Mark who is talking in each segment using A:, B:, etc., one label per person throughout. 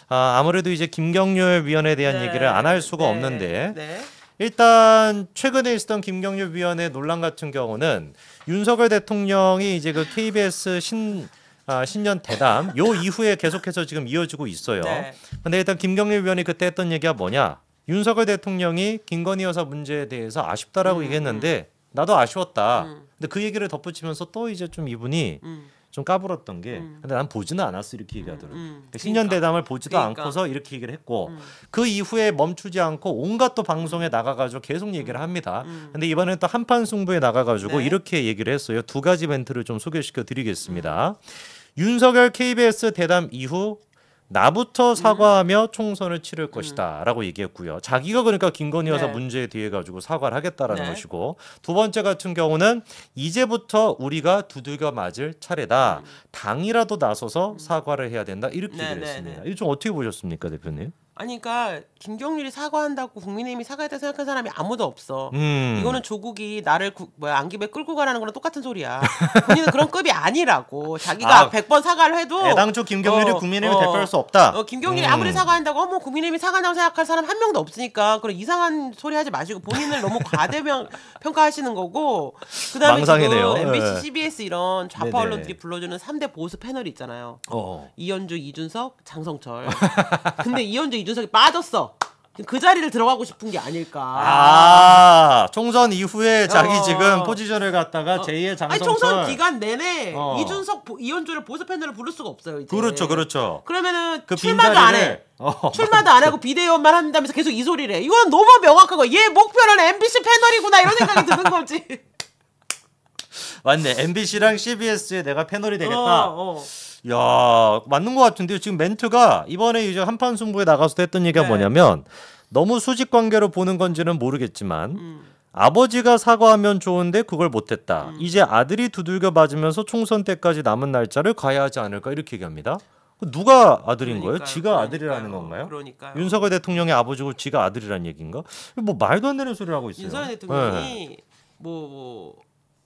A: 아무래도 이제 김경률 위원에 대한
B: 네,
A: 얘기를 안 할 수가
B: 네,
A: 없는데
B: 네.
A: 일단 최근에 있었던 김경률 위원의 논란 같은 경우는 윤석열 대통령이 이제 그 KBS 신년 대담 요 이후에 계속해서 지금 이어지고 있어요.
B: 네.
A: 근데 일단 김경률 위원이 그때 했던 얘기가 뭐냐? 윤석열 대통령이 김건희 여사 문제에 대해서 아쉽다라고 얘기했는데 나도 아쉬웠다. 근데 그 얘기를 덧붙이면서 또 이제 좀 이분이 좀 까불었던 게 근데 난 보지는 않았어 이렇게 얘기하더라고요. 신년 대담을 보지도 않고서 이렇게 얘기를 했고 그 이후에 멈추지 않고 온갖 또 방송에 나가가지고 계속 얘기를 합니다. 근데 이번엔 또 한판 승부에 나가가지고
B: 네.
A: 이렇게 얘기를 했어요. 두 가지 멘트를 좀 소개시켜 드리겠습니다. 윤석열 KBS 대담 이후 나부터 사과하며 총선을 치를 것이다 라고 얘기했고요. 자기가 그러니까 김건희 여사
B: 네.
A: 문제에 대해 가지고 사과를 하겠다라는
B: 네.
A: 것이고 두 번째 같은 경우는 이제부터 우리가 두들겨 맞을 차례다. 당이라도 나서서 사과를 해야 된다. 이렇게
B: 네,
A: 얘기를
B: 네,
A: 했습니다.
B: 네.
A: 이거 좀 어떻게 보셨습니까, 대표님?
B: 아니 그러니까 김경률이 사과한다고 국민의힘이 사과했다 생각한 사람이 아무도 없어. 이거는 조국이 나를 안기부에 끌고 가라는 거랑 똑같은 소리야. 본인은 그런 급이 아니라고. 자기가 100번 사과를 해도
A: 애당초 김경률이 국민의힘을 대표할 수 없다.
B: 김경률이 아무리 사과한다고 어머 국민의힘이 사과한다고 생각할 사람 한 명도 없으니까 그런 이상한 소리 하지 마시고 본인을 너무 평가하시는 거고 그다음에
A: 망상이네요.
B: 지금 MBC,
A: 네.
B: CBS 이런 좌파
A: 네네.
B: 언론들이 불러주는 3대 보수 패널이 있잖아요.
A: 어.
B: 이현주, 이준석, 장성철. 근데 이현주, 이준석이 빠졌어. 그 자리를 들어가고 싶은 게 아닐까.
A: 총선 이후에 자기
B: 어.
A: 지금 포지션을 갖다가 제2의 장성철.
B: 아니 총선 기간 내내
A: 어.
B: 이준석, 이현주를 보수 패널을 부를 수가 없어요. 이제.
A: 그렇죠.
B: 그러면은
A: 그
B: 출마도 안 해. 출마도 안 하고 비대위원만 한다면서 계속 이 소리를 해. 이건 너무 명확하고 얘 목표는 MBC 패널이구나 이런 생각이 드는 거지.
A: 맞네. MBC랑 CBS에 내가 패널이 되겠다.
B: 어.
A: 야, 맞는 것 같은데요. 지금 멘트가 이번에 이제 한판 승부에 나가서 했던 얘기가
B: 네.
A: 뭐냐면 너무 수직 관계로 보는 건지는 모르겠지만 아버지가 사과하면 좋은데 그걸 못했다. 이제 아들이 두들겨 맞으면서 총선 때까지 남은 날짜를 가야 하지 않을까 이렇게 얘기합니다. 누가 아들인 거예요? 지가 아들이라는 건가요?
B: 그러니까요.
A: 윤석열 대통령의 아버지고 지가 아들이라는 얘기인가? 뭐 말도 안 되는 소리를 하고 있어요.
B: 윤석열 대통령이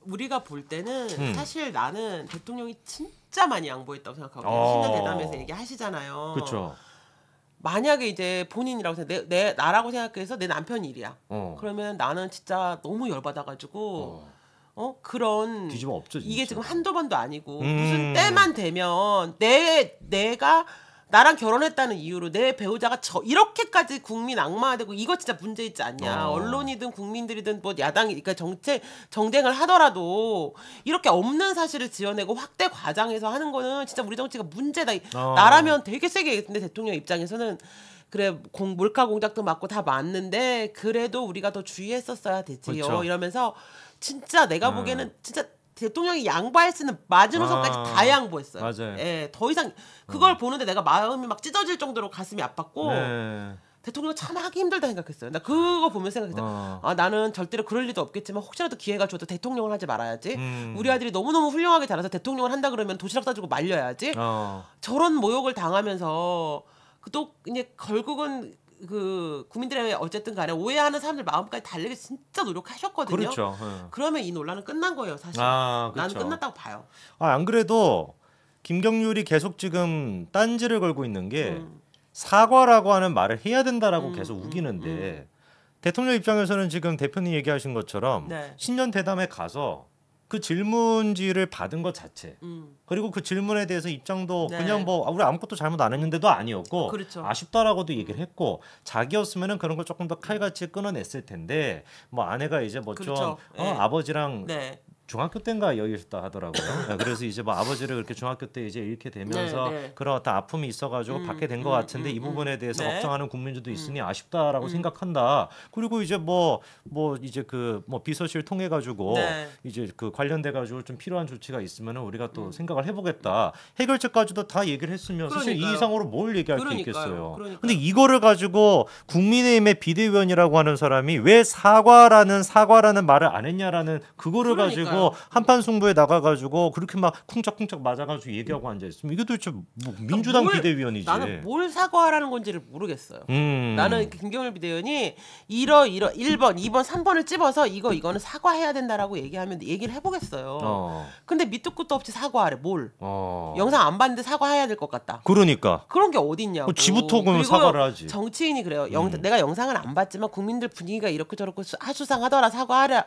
B: 우리가 볼 때는 사실 나는 대통령이 진짜 많이 양보했다고 생각하고 신년 대담에서 얘기하시잖아요.
A: 그렇죠.
B: 만약에 이제 본인이라고 생각, 내 나라고 생각해서 내 남편이 일이야. 그러면 나는 진짜 너무 열받아가지고 그런
A: 뒤집어 엎죠.
B: 이게 지금 한두 번도 아니고 무슨 때만 되면 내가 나랑 결혼했다는 이유로 내 배우자가 이렇게까지 국민 악마화되고 이거 진짜 문제 있지 않냐. 언론이든 국민들이든 뭐 야당이 그러니까 정쟁을 하더라도 이렇게 없는 사실을 지어내고 확대 과장해서 하는 거는 진짜 우리 정치가 문제다. 나라면 되게 세게 얘기했는데 대통령 입장에서는 그래 몰카 공작도 맞고 다 맞는데 그래도 우리가 더 주의했었어야 되지요.
A: 그렇죠.
B: 이러면서 진짜 내가 보기에는 진짜 대통령이 양보할 수 있는 마지노선까지 다 양보했어요.
A: 맞아요.
B: 예, 더 이상 그걸 보는데 내가 마음이 막 찢어질 정도로 가슴이 아팠고
A: 네.
B: 대통령 참 하기 힘들다 생각했어요. 나 그거 보면서 생각했어요. 나는 절대로 그럴 리도 없겠지만 혹시라도 기회가 줘도 대통령을 하지 말아야지. 우리 아들이 너무너무 훌륭하게 자라서 대통령을 한다 그러면 도시락 싸주고 말려야지. 저런 모욕을 당하면서 또 이제 결국은 그 국민들의 어쨌든 간에 오해하는 사람들 마음까지 달래기 진짜 노력하셨거든요.
A: 그렇죠.
B: 그러면 이 논란은 끝난 거예요, 사실.
A: 그렇죠.
B: 나는 끝났다고 봐요.
A: 안 그래도 김경률이 계속 지금 딴지를 걸고 있는 게 사과라고 하는 말을 해야 된다라고 계속 우기는데 대통령 입장에서는 지금 대표님 얘기하신 것처럼
B: 네.
A: 신년 대담에 가서 그 질문지를 받은 것 자체 그리고 그 질문에 대해서 입장도
B: 네.
A: 그냥 뭐 우리 아무것도 잘못 안 했는데도 아니었고
B: 그렇죠.
A: 아쉽다라고도 얘기를 했고 자기였으면은 그런 걸 조금 더 칼같이 끊어냈을 텐데 뭐 아내가 이제 뭐 좀
B: 그렇죠. 네.
A: 아버지랑
B: 네.
A: 중학교 때인가 여기셨다 하더라고요. 그래서 이제 뭐 아버지를 그렇게 중학교 때 이제 잃게 되면서
B: 네.
A: 그런 어떤 아픔이 있어가지고 받게 된 것 같은데 이 부분에 대해서
B: 네.
A: 걱정하는 국민들도 있으니 아쉽다라고 생각한다. 그리고 이제 뭐 이제 그 뭐 비서실 통해 가지고
B: 네.
A: 이제 그 관련돼 가지고 좀 필요한 조치가 있으면은 우리가 또 생각을 해보겠다. 해결책까지도 다 얘기를 했으면 사실 이
B: 그러니까요.
A: 이상으로 뭘 얘기할 게
B: 그러니까요.
A: 있겠어요.
B: 그러니까요.
A: 근데 이거를 가지고 국민의힘의 비대위원이라고 하는 사람이 왜 사과라는 말을 안 했냐라는 그거를
B: 그러니까요.
A: 가지고 가지고 한판 승부에 나가 가지고 그렇게 막 쿵짝쿵짝 맞아 가지고 얘기하고 앉아 있으면 이게 도대체 뭐 민주당 비대위원이지.
B: 나는 뭘 사과하라는 건지를 모르겠어요. 나는 김경률 비대위원이 1번, 2번, 3번을 찝어서 이거는 사과해야 된다라고 얘기하면 얘기를 해보겠어요. 근데 밑도 끝도 없이 사과하래. 뭘? 영상 안 봤는데 사과해야 될 것 같다.
A: 그러니까.
B: 그런 게 어딨냐고.
A: 지부터 그러면 사과를 하지.
B: 정치인이 그래요. 내가 영상을 안 봤지만 국민들 분위기가 이렇게 저렇게 하수상하더라 사과하라.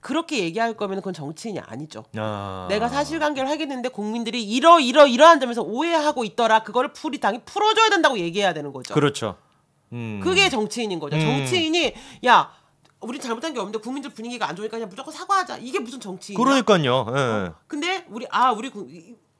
B: 그렇게 얘기할 거면 그건 정치인이 아니죠. 내가 사실관계를 하겠는데 국민들이 이러한 점에서 오해하고 있더라. 그거를 당이 풀어줘야 된다고 얘기해야 되는 거죠.
A: 그렇죠.
B: 그게 정치인인 거죠. 정치인이 야 우리 잘못한 게 없는데 국민들 분위기가 안 좋으니까 그냥 무조건 사과하자. 이게 무슨 정치인이야?
A: 그러니까요. 예.
B: 근데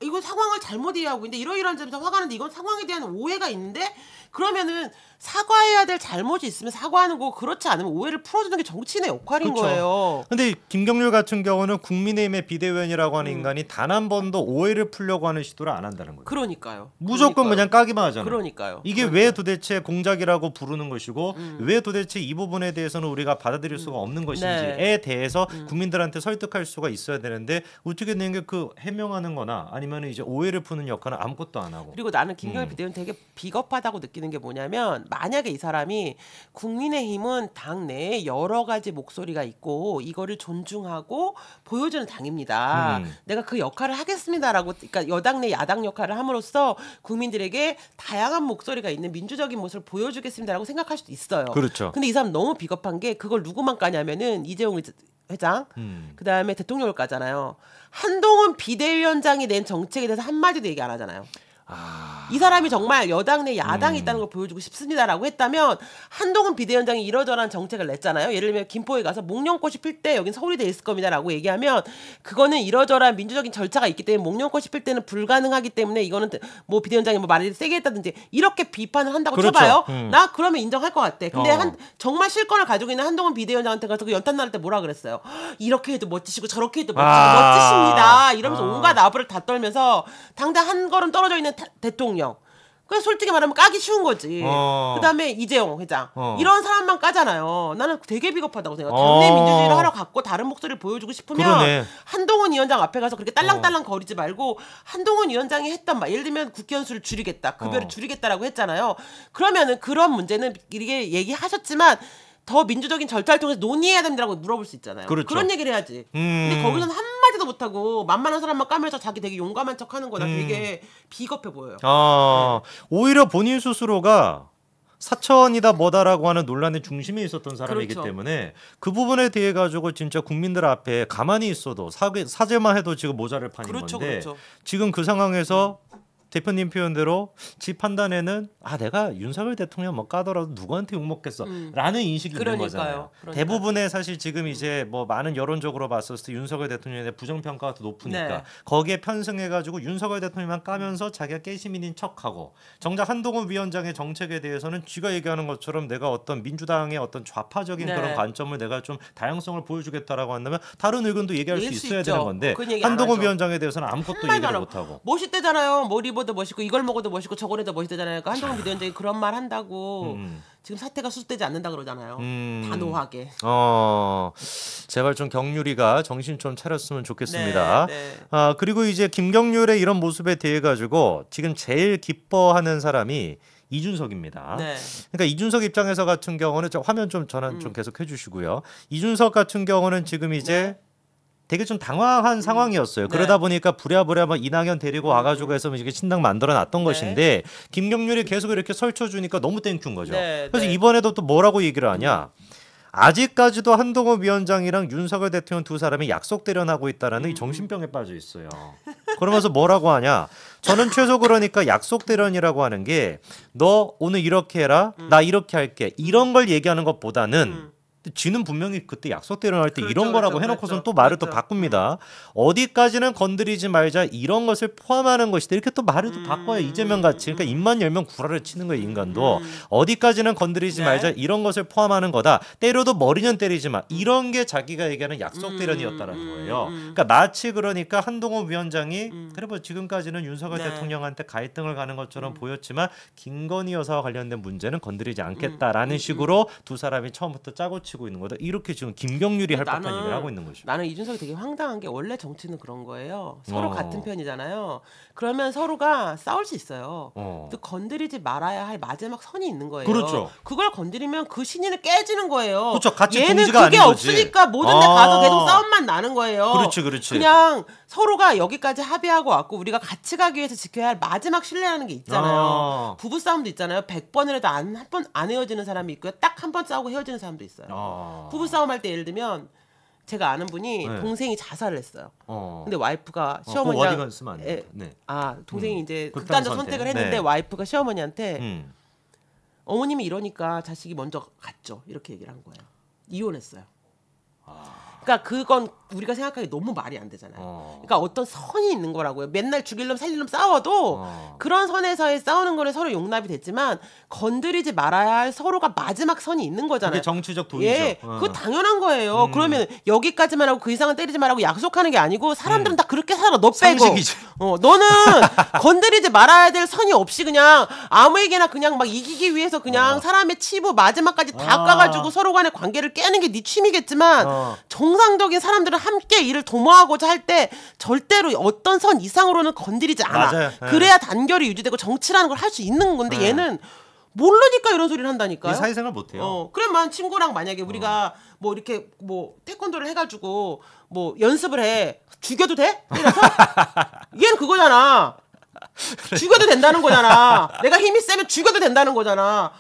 B: 이거 상황을 잘못 이해하고 있는데 이러이러한 점에서 화가 나는데 이건 상황에 대한 오해가 있는데 그러면은 사과해야 될 잘못이 있으면 사과하는 거고 그렇지 않으면 오해를 풀어주는 게 정치인의 역할인
A: 그렇죠.
B: 거예요.
A: 근데 김경률 같은 경우는 국민의힘의 비대위원이라고 하는 인간이 단 한 번도 오해를 풀려고 하는 시도를 안 한다는 거예요.
B: 그러니까요.
A: 무조건 그냥 까기만 하잖아요.
B: 그러니까요.
A: 이게 왜 도대체 공작이라고 부르는 것이고 왜 도대체 이 부분에 대해서는 우리가 받아들일 수가 없는 것인지에 대해서 국민들한테 설득할 수가 있어야 되는데 어떻게 된 게 그 해명하는 거나 아니면 이제 오해를 푸는 역할은 아무것도 안 하고.
B: 그리고 나는 김경률 비대위원 되게 비겁하다고 느끼는 게 뭐냐면 만약에 이 사람이 국민의힘은 당 내에 여러 가지 목소리가 있고 이거를 존중하고 보여주는 당입니다. 내가 그 역할을 하겠습니다라고 그러니까 여당 내 야당 역할을 함으로써 국민들에게 다양한 목소리가 있는 민주적인 모습을 보여주겠습니다라고 생각할 수도 있어요.
A: 그렇죠.
B: 근데 이 사람 너무 비겁한 게 그걸 누구만 까냐면은 이재용 회장 그다음에 대통령을 까잖아요. 한동훈 비대위원장이 낸 정책에 대해서 한마디도 얘기 안 하잖아요. 이 사람이 정말 여당 내 야당이 있다는 걸 보여주고 싶습니다라고 했다면 한동훈 비대위원장이 이러저러한 정책을 냈잖아요. 예를 들면 김포에 가서 목련꽃이 필 때 여긴 서울이 돼 있을 겁니다라고 얘기하면 그거는 이러저러한 민주적인 절차가 있기 때문에 목련꽃이 필 때는 불가능하기 때문에 이거는 뭐 비대위원장이 뭐 말을 세게 했다든지 이렇게 비판을 한다고
A: 그렇죠.
B: 쳐봐요. 나 그러면 인정할 것 같아. 근데 정말 실권을 가지고 있는 한동훈 비대위원장한테 가서 그 연탄 나를 때 뭐라 그랬어요. 이렇게 해도 멋지시고 저렇게 해도 멋지십니다. 이러면서 온갖 나부를 다 떨면서 당장 한 걸음 떨어져 있는 대통령. 그 솔직히 말하면 까기 쉬운 거지. 그다음에 이재용 회장 이런 사람만 까잖아요. 나는 되게 비겁하다고 생각해. 당내 민주주의를 하러 갔고 다른 목소리를 보여주고 싶으면
A: 그러네.
B: 한동훈 위원장 앞에 가서 그렇게 딸랑딸랑 거리지 말고 한동훈 위원장이 했던 말 예를 들면 국회의원수를 줄이겠다, 급여를 줄이겠다라고 했잖아요. 그러면은 그런 문제는 이게 얘기하셨지만 더 민주적인 절차를 통해서 논의해야 된다고 물어볼 수 있잖아요.
A: 그렇죠.
B: 그런 얘기를 해야지. 근데 거기서는 한마디도 못하고 만만한 사람만 까면서 자기 되게 용감한 척하는 거나 되게 비겁해 보여요.
A: 오히려 본인 스스로가 사천이다 뭐다라고 하는 논란의 중심에 있었던 사람이기
B: 그렇죠.
A: 때문에 그 부분에 대해 가지고 진짜 국민들 앞에 가만히 있어도 사죄만 해도 지금 모자랄 판인
B: 그렇죠,
A: 건데
B: 그렇죠.
A: 지금 그 상황에서 대표님 표현대로 지 판단에는 내가 윤석열 대통령 뭐 까더라도 누구한테 욕먹겠어 라는 인식이 있는 거잖아요. 대부분의 사실 지금 이제 뭐 많은 여론적으로 봤었을 때 윤석열 대통령에 대한 부정평가가 더 높으니까
B: 네.
A: 거기에 편승해가지고 윤석열 대통령만 까면서 자기가 깨시민인 척하고 정작 한동훈 위원장의 정책에 대해서는 쥐가 얘기하는 것처럼 내가 어떤 민주당의 어떤 좌파적인
B: 네.
A: 그런 관점을 내가 좀 다양성을 보여주겠다라고 한다면 다른 의견도 얘기할 수 있어야
B: 있죠.
A: 되는 건데
B: 그건 얘기 안
A: 한동훈
B: 하죠.
A: 위원장에 대해서는 아무것도 얘기를 못하고
B: 멋있대잖아요. 뭘 입어도 멋있고 이걸 먹어도 멋있고 저걸 해도 멋있대잖아요. 그러니까 한동훈 비대위원장이 그런 말 한다고 지금 사태가 수습되지 않는다 그러잖아요. 단호하게.
A: 제발 좀 경률이가 정신 좀 차렸으면 좋겠습니다.
B: 네.
A: 그리고 이제 김경률의 이런 모습에 대해 가지고 지금 제일 기뻐하는 사람이 이준석입니다.
B: 네.
A: 그러니까 이준석 입장에서 같은 경우는 화면 좀 전환 좀 계속 해주시고요. 이준석 같은 경우는 지금 이제 되게 좀 당황한 상황이었어요. 그러다 보니까 부랴부랴 막 이낙연 데리고 와가지고 해서 이게 신당 만들어놨던 것인데 김경률이 계속 이렇게 설쳐주니까 너무 땡큐인 거죠. 그래서 이번에도 또 뭐라고 얘기를 하냐. 아직까지도 한동훈 위원장이랑 윤석열 대통령 두 사람이 약속 대련하고 있다라는 이 정신병에 빠져 있어요. 그러면서 뭐라고 하냐. 저는 최소 그러니까 약속 대련이라고 하는 게 너 오늘 이렇게 해라. 나 이렇게 할게. 이런 걸 얘기하는 것보다는 지는 분명히 그때 약속 대련할 때 이런 거라고 해놓고선 또 말을 또 바꿉니다. 어디까지는 건드리지 말자 이런 것을 포함하는 것이다. 이렇게 또 말을 또 바꿔요. 이재명 같이. 그러니까 입만 열면 구라를 치는 거예요. 인간도. 어디까지는 건드리지 말자 이런 것을 포함하는 거다. 때려도 머리는 때리지 마. 이런 게 자기가 얘기하는 약속 대련이었다는 거예요. 그러니까 마치 그러니까 한동훈 위원장이 그래 뭐 지금까지는 윤석열 대통령한테 갈등을 가는 것처럼 보였지만 김건희 여사와 관련된 문제는 건드리지 않겠다라는 식으로 두 사람이 처음부터 짜고 치고 치고 있는 거다. 이렇게 지금 김경률이 할 법한 얘기를 하고 있는 거죠.
B: 나는 이준석이 되게 황당한 게 원래 정치는 그런 거예요. 서로 같은 편이잖아요. 그러면 서로가 싸울 수 있어요. 또 건드리지 말아야 할 마지막 선이 있는 거예요.
A: 그렇죠.
B: 그걸 건드리면 그 신의는 깨지는 거예요.
A: 그렇죠. 같이
B: 얘는
A: 동지가
B: 그게
A: 아닌 거지.
B: 없으니까 모든 데 가서 계속 싸움만 나는 거예요.
A: 그렇지.
B: 그냥 서로가 여기까지 합의하고 왔고 우리가 같이 가기 위해서 지켜야 할 마지막 신뢰라는 게 있잖아요. 부부 싸움도 있잖아요. 100번을 해도 한 번 안 헤어지는 사람이 있고요. 딱 한 번 싸우고 헤어지는 사람도 있어요. 부부 싸움 할 때 예를 들면 제가 아는 분이
A: 네.
B: 동생이 자살을 했어요. 근데 와이프가
A: 어디가
B: 시어머니랑
A: 쓰면 안 돼. 네.
B: 동생이 이제
A: 극단
B: 극단적
A: 선택.
B: 선택을 했는데
A: 네.
B: 와이프가 시어머니한테 어머님이 이러니까 자식이 먼저 갔죠. 이렇게 얘기를 한 거예요. 이혼했어요. 그러니까 그건 우리가 생각하기 너무 말이 안 되잖아요. 그러니까 어떤 선이 있는 거라고요. 맨날 죽일 놈 살릴 놈 싸워도 그런 선에서의 싸우는 거는 서로 용납이 됐지만 건드리지 말아야 할 서로가 마지막 선이 있는 거잖아요.
A: 그게 정치적 도의죠.
B: 예, 그거 당연한 거예요. 그러면 여기까지만 하고 그 이상은 때리지 말라고 약속하는 게 아니고 사람들은 다 그렇게 살아. 너 빼고.
A: 상식이지.
B: 너는 건드리지 말아야 될 선이 없이 그냥 아무에게나 그냥 막 이기기 위해서 그냥 사람의 치부 마지막까지 다 까가지고 서로 간의 관계를 깨는 게 네 취미겠지만 정상적인 사람들은 함께 일을 도모하고자 할 때 절대로 어떤 선 이상으로는 건드리지 않아.
A: 맞아요. 네.
B: 그래야 단결이 유지되고 정치라는 걸 할 수 있는 건데 얘는 모르니까 이런 소리를 한다니까요.
A: 사회생활 못해요.
B: 그러면 친구랑 만약에 우리가 뭐 이렇게 뭐 태권도를 해가지고 뭐 연습을 해 죽여도 돼? 이래서 얘는 그거잖아. 죽여도 된다는 거잖아. 내가 힘이 세면 죽여도 된다는 거잖아.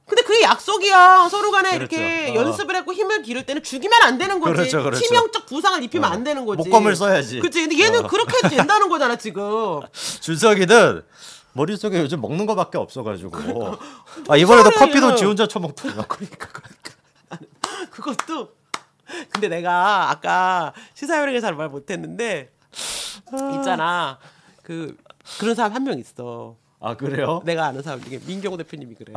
B: 근데 그게 약속이야. 서로 간에
A: 그렇죠.
B: 이렇게 연습을 했고 힘을 기를 때는 죽이면 안 되는 거지.
A: 그렇죠.
B: 치명적 부상을 입히면 안 되는 거지.
A: 목검을 써야지.
B: 그렇지. 근데 얘는 그렇게 해도 된다는 거잖아 지금.
A: 준석이는 머릿속에 요즘 먹는 거밖에 없어가지고 이번에도 커피도
B: 얘는.
A: 지 혼자 처먹더라고.
B: 그러니까. 그것도 근데 내가 아까 시사회를 잘 말 못했는데 있잖아 그런 사람 한 명 있어.
A: 아 그래요?
B: 내가 아는 사람 중에 민경호 대표님이 그래.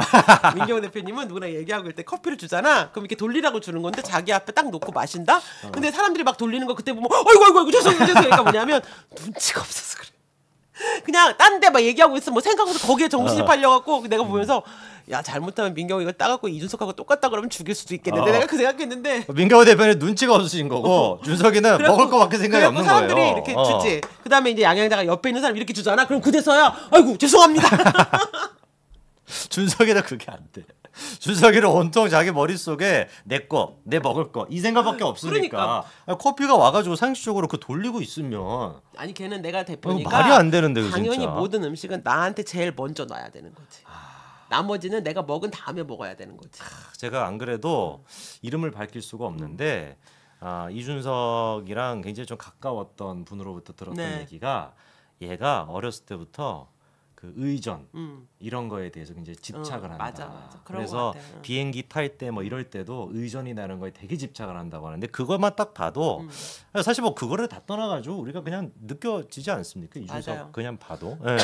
B: 민경호 대표님은 누구나 얘기하고 있을 때 커피를 주잖아. 그럼 이렇게 돌리라고 주는 건데 자기 앞에 딱 놓고 마신다. 근데 사람들이 막 돌리는 거 그때 보면 아이고 죄송해요. 그러니까 뭐냐면 눈치가 없어서 그래. 그냥 딴 데 막 얘기하고 있어. 뭐 생각해서 거기에 정신이 팔려갖고 내가 보면서 야 잘못하면 민경호 이걸 따갖고 이준석하고 똑같다 그러면 죽일 수도 있겠는데 내가 그 생각했는데
A: 민경호 대표는 눈치가 없으신 거고 준석이는 먹을 거밖에 생각이 없는 거예요.
B: 사람들이 이렇게 주지. 그다음에 이제 양양자가 옆에 있는 사람 이렇게 주잖아. 그럼 그제서야 아이고 죄송합니다.
A: 준석이는 그게 안 돼. 준석이는 온통 자기 머릿속에 내 먹을 거 이 생각밖에 없으니까 커피가 와가지고 상식적으로 그 돌리고 있으면
B: 아니 걔는 내가 대표니까
A: 말이 안 되는데
B: 당연히
A: 진짜.
B: 모든 음식은 나한테 제일 먼저 놔야 되는 거지. 나머지는 내가 먹은 다음에 먹어야 되는 거지.
A: 제가 안 그래도 이름을 밝힐 수가 없는데 이준석이랑 굉장히 좀 가까웠던 분으로부터 들었던
B: 네.
A: 얘기가 얘가 어렸을 때부터 그 의전 이런 거에 대해서 굉장히 집착을 한다.
B: 맞아. 그런
A: 그래서
B: 것 같아.
A: 비행기 탈 때 뭐 이럴 때도 의전이라는 거에 되게 집착을 한다고 하는데 그것만 딱 봐도 사실 뭐 그거를 다 떠나가지고 우리가 그냥 느껴지지 않습니까? 이준석
B: 맞아요.
A: 그냥 봐도. 네.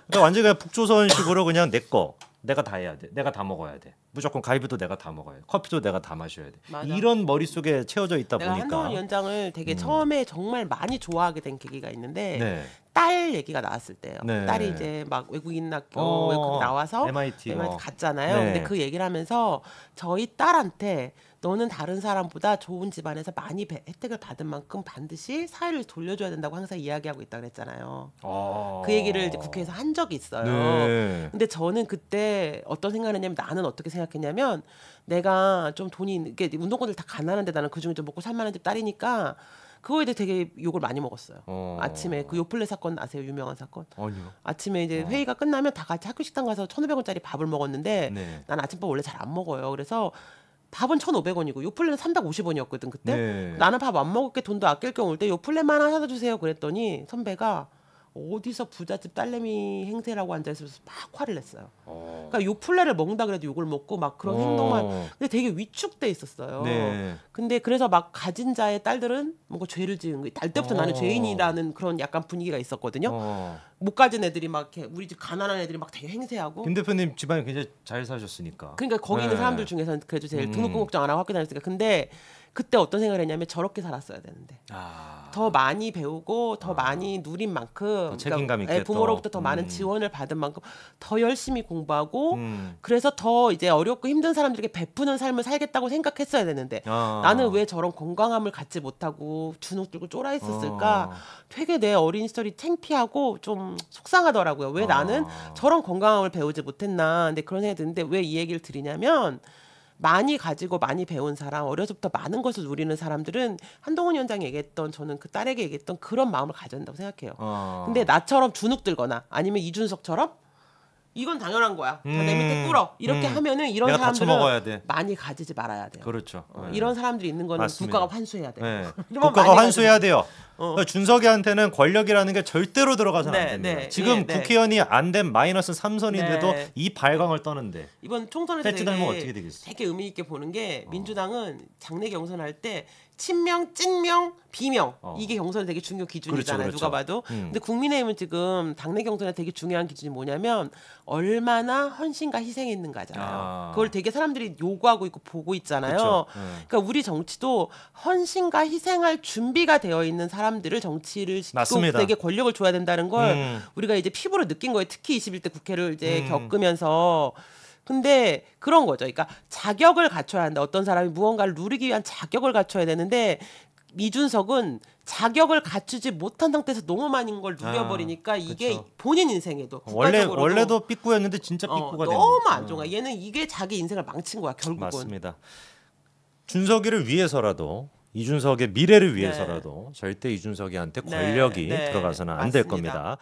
A: 그러니까 완전히 그냥 북조선식으로 그냥 내 거. 내가 다 해야 돼. 내가 다 먹어야 돼. 무조건 갈비도 내가 다 먹어야 돼. 커피도 내가 다 마셔야 돼.
B: 맞아.
A: 이런 머릿속에 채워져 있다
B: 내가
A: 보니까.
B: 한동훈 위원장을 되게 처음에 정말 많이 좋아하게 된 계기가 있는데
A: 네.
B: 딸 얘기가 나왔을 때요.
A: 네.
B: 딸이 이제 막 외국인 학교 외국 나와서
A: MIT
B: 갔잖아요.
A: 네.
B: 근데 그 얘기를 하면서 저희 딸한테 너는 다른 사람보다 좋은 집안에서 많이 혜택을 받은 만큼 반드시 사회를 돌려줘야 된다고 항상 이야기하고 있다 그랬잖아요. 그 얘기를 이제 국회에서 한 적이 있어요.
A: 네.
B: 근데 저는 그때 어떤 생각을 했냐면 나는 어떻게 생각했냐면 내가 좀 돈이 이게 운동권들 다 가난한데 나는 그중에 좀 먹고 살만한 집 딸이니까 그거에 대해 되게 욕을 많이 먹었어요. 아침에 그 요플레 사건 아세요? 유명한 사건.
A: 아니요.
B: 아침에 이제 회의가 끝나면 다 같이 학교 식당 가서 1,500원짜리 밥을 먹었는데
A: 네.
B: 난 아침밥 원래 잘 안 먹어요. 그래서 밥은 1,500원이고 요플레는 350원이었거든 그때.
A: 네.
B: 나는 밥 안 먹을게 돈도 아낄 겸 올 때 요플레만 하나 사다 주세요 그랬더니 선배가 어디서 부잣집 딸내미 행세라고 앉아있어서 막 화를 냈어요. 그러니까 요플레를 먹는다 그래도 욕을 먹고 막 그런 행동만. 근데 되게 위축돼 있었어요.
A: 네.
B: 근데 그래서 막 가진 자의 딸들은 뭔가 죄를 지은 거. 날 때부터 나는 죄인이라는 그런 약간 분위기가 있었거든요. 못 가진 애들이 막 이렇게 우리 집 가난한 애들이 막 되게 행세하고.
A: 김 대표님 집안이 굉장히 잘 사셨으니까.
B: 그러니까 거기 있는
A: 네.
B: 사람들 중에서는 그래도 제일 등록금 걱정 안 하고 학교 다녔으니까. 근데 그때 어떤 생각을 했냐면 저렇게 살았어야 되는데 더 많이 배우고 더 많이 누린 만큼
A: 더 책임감 있게
B: 부모로부터 더 많은 지원을 받은 만큼 더 열심히 공부하고 그래서 더 이제 어렵고 힘든 사람들에게 베푸는 삶을 살겠다고 생각했어야 되는데 나는 왜 저런 건강함을 갖지 못하고 주눅 들고 쫄아 있었을까? 되게 내 어린 시절이 창피하고 좀 속상하더라고요. 왜 나는 저런 건강함을 배우지 못했나? 근데 그런 생각이 드는데 왜 이 얘기를 드리냐면 많이 가지고 많이 배운 사람, 어려서부터 많은 것을 누리는 사람들은 한동훈 위원장이 얘기했던 저는 그 딸에게 얘기했던 그런 마음을 가져야 된다고 생각해요. 근데 나처럼 주눅 들거나 아니면 이준석처럼 이건 당연한 거야. 다 내 밑에 꿇어. 이렇게 하면은 이런
A: 내가 다쳐먹어야
B: 사람들은
A: 돼.
B: 많이 가지지 말아야 돼요.
A: 그렇죠.
B: 이런 사람들이 있는 거는
A: 맞습니다.
B: 국가가 환수해야 돼요.
A: 네.
B: 이러면
A: 국가가
B: 많이
A: 환수해야
B: 가지고.
A: 돼요. 그러니까 준석이한테는 권력이라는 게 절대로 들어가서는 안 됩니다. 지금 국회의원이 안 된 마이너스 3선인데도 이 발광을 떠는데
B: 이번 총선에서
A: 배치 달면 어떻게 되겠어?
B: 되게 의미 있게 보는 게 민주당은 장내 경선할 때 친명, 찐명, 비명 이게 경선이 되게 중요 기준이잖아요.
A: 그렇죠.
B: 누가 봐도. 근데 국민의힘은 지금 당내 경선에 되게 중요한 기준이 뭐냐면 얼마나 헌신과 희생했는가잖아요. 그걸 되게 사람들이 요구하고 있고 보고 있잖아요.
A: 그렇죠.
B: 그러니까 우리 정치도 헌신과 희생할 준비가 되어 있는 사람들을 정치를
A: 맞습니다.
B: 되게 권력을 줘야 된다는 걸 우리가 이제 피부로 느낀 거예요. 특히 21대 국회를 이제 겪으면서. 근데 그런 거죠. 그러니까 자격을 갖춰야 한다. 어떤 사람이 무언가를 누리기 위한 자격을 갖춰야 되는데 이준석은 자격을 갖추지 못한 상태에서 너무 많은 걸 누려버리니까 이게
A: 그쵸.
B: 본인 인생에도 국가적으로도
A: 원래도 삐꾸였는데 진짜 삐꾸가 되는
B: 너무 안 좋아. 얘는 이게 자기 인생을 망친 거야 결국은.
A: 맞습니다. 준석이를 위해서라도 이준석의 미래를 위해서라도 절대 이준석이한테 권력이 들어가서는 안 될 겁니다.